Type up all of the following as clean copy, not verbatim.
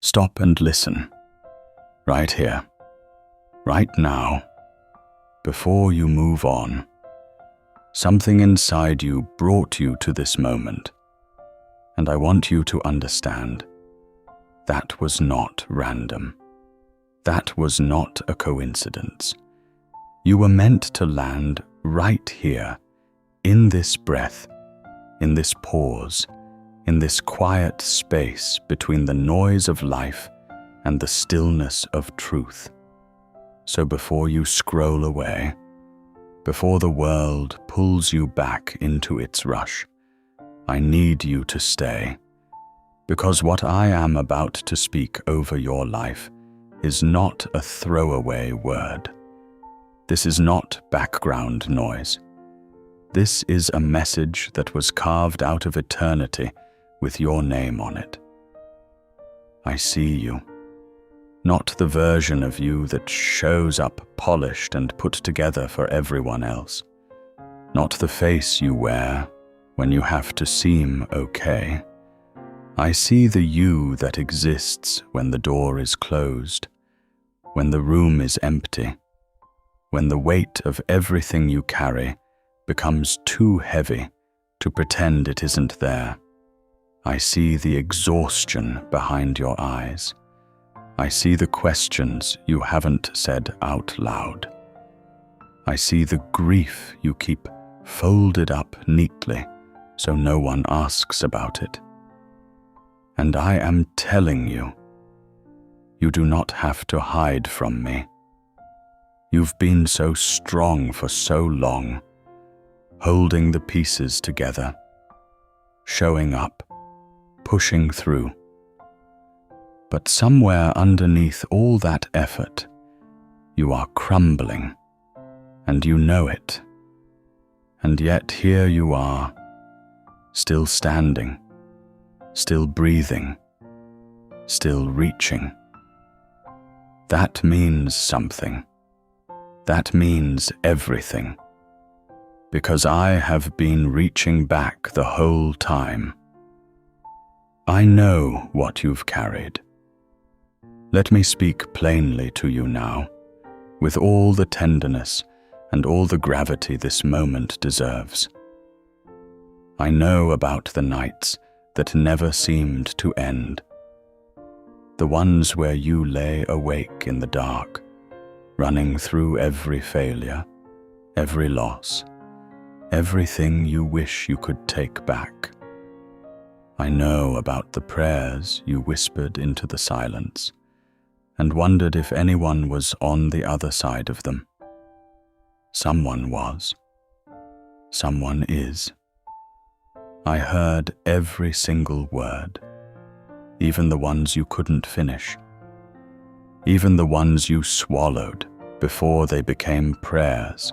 Stop and listen, right here, right now, before you move on. Something inside you brought you to this moment, and I want you to understand that was not random. That was not a coincidence. You were meant to land right here, in this breath, in this pause, in this quiet space between the noise of life and the stillness of truth. So before you scroll away, before the world pulls you back into its rush, I need you to stay, because what I am about to speak over your life is not a throwaway word. This is not background noise. This is a message that was carved out of eternity with your name on it. I see you, not the version of you that shows up polished and put together for everyone else, not the face you wear when you have to seem okay. I see the you that exists when the door is closed, when the room is empty, when the weight of everything you carry becomes too heavy to pretend it isn't there. I see the exhaustion behind your eyes. I see the questions you haven't said out loud. I see the grief you keep folded up neatly so no one asks about it. And I am telling you, you do not have to hide from me. You've been so strong for so long, holding the pieces together, showing up, pushing through. But somewhere underneath all that effort, you are crumbling, and you know it. And yet here you are, still standing, still breathing, still reaching. That means something. That means everything. Because I have been reaching back the whole time. I know what you've carried. Let me speak plainly to you now, with all the tenderness and all the gravity this moment deserves. I know about the nights that never seemed to end, the ones where you lay awake in the dark, running through every failure, every loss, everything you wish you could take back. I know about the prayers you whispered into the silence and wondered if anyone was on the other side of them. Someone was. Someone is. I heard every single word, even the ones you couldn't finish, even the ones you swallowed before they became prayers,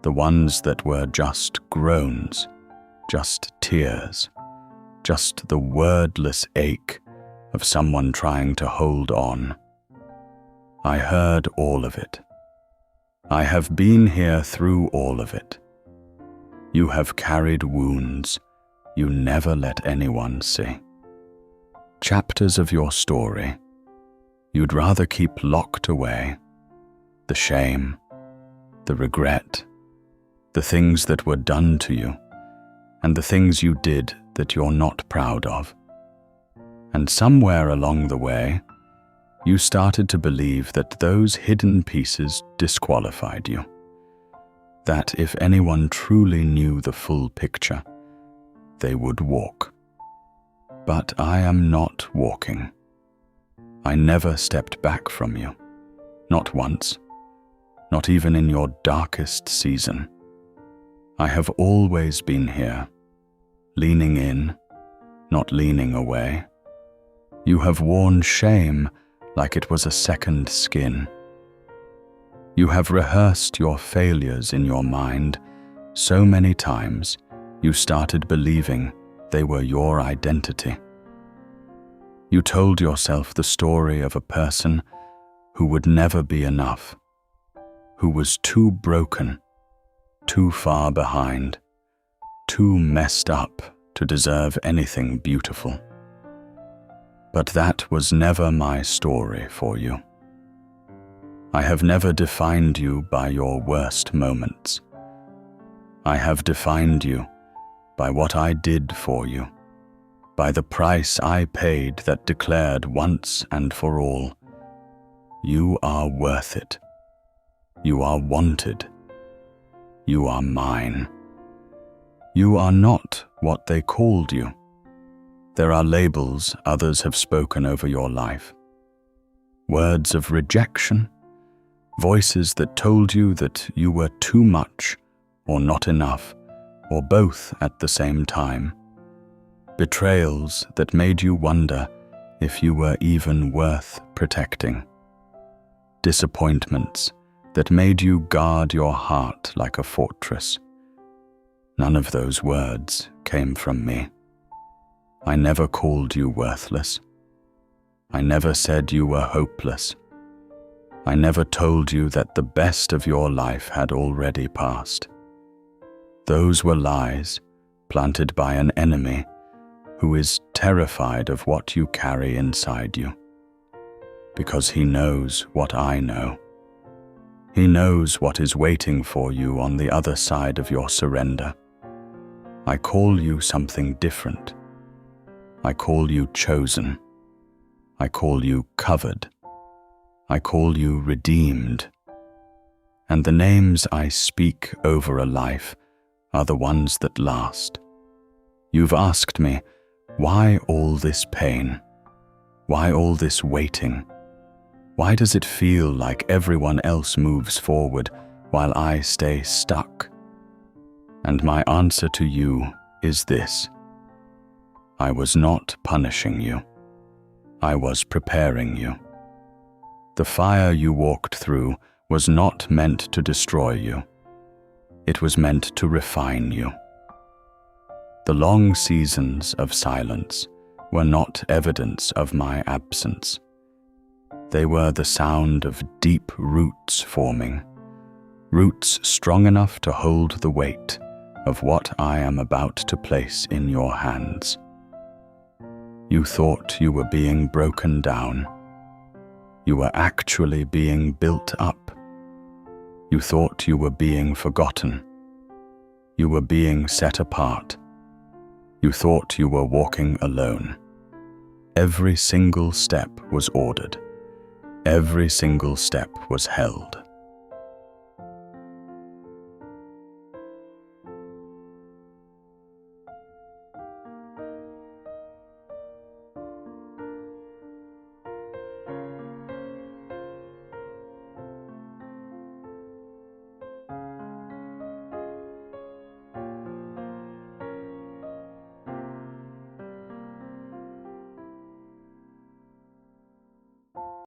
the ones that were just groans, just tears, just the wordless ache of someone trying to hold on. I heard all of it. I have been here through all of it. You have carried wounds you never let anyone see. Chapters of your story you'd rather keep locked away. The shame, the regret, the things that were done to you, and the things you did that you're not proud of. And somewhere along the way, you started to believe that those hidden pieces disqualified you. That if anyone truly knew the full picture, they would walk. But I am not walking. I never stepped back from you. Not once. Not even in your darkest season. I have always been here, leaning in, not leaning away. You have worn shame like it was a second skin. You have rehearsed your failures in your mind so many times you started believing they were your identity. You told yourself the story of a person who would never be enough, who was too broken, too far behind, too messed up to deserve anything beautiful. But that was never my story for you. I have never defined you by your worst moments. I have defined you by what I did for you, by the price I paid that declared once and for all, you are worth it. You are wanted. You are mine. You are not what they called you. There are labels others have spoken over your life. Words of rejection, voices that told you that you were too much or not enough, or both at the same time. Betrayals that made you wonder if you were even worth protecting. Disappointments that made you guard your heart like a fortress. None of those words came from me. I never called you worthless. I never said you were hopeless. I never told you that the best of your life had already passed. Those were lies planted by an enemy who is terrified of what you carry inside you. Because he knows what I know. He knows what is waiting for you on the other side of your surrender. I call you something different. I call you chosen. I call you covered. I call you redeemed. And the names I speak over a life are the ones that last. You've asked me, why all this pain? Why all this waiting? Why does it feel like everyone else moves forward while I stay stuck? And my answer to you is this. I was not punishing you. I was preparing you. The fire you walked through was not meant to destroy you. It was meant to refine you. The long seasons of silence were not evidence of my absence. They were the sound of deep roots forming, roots strong enough to hold the weight of what I am about to place in your hands. You thought you were being broken down. You were actually being built up. You thought you were being forgotten. You were being set apart. You thought you were walking alone. Every single step was ordered. Every single step was held.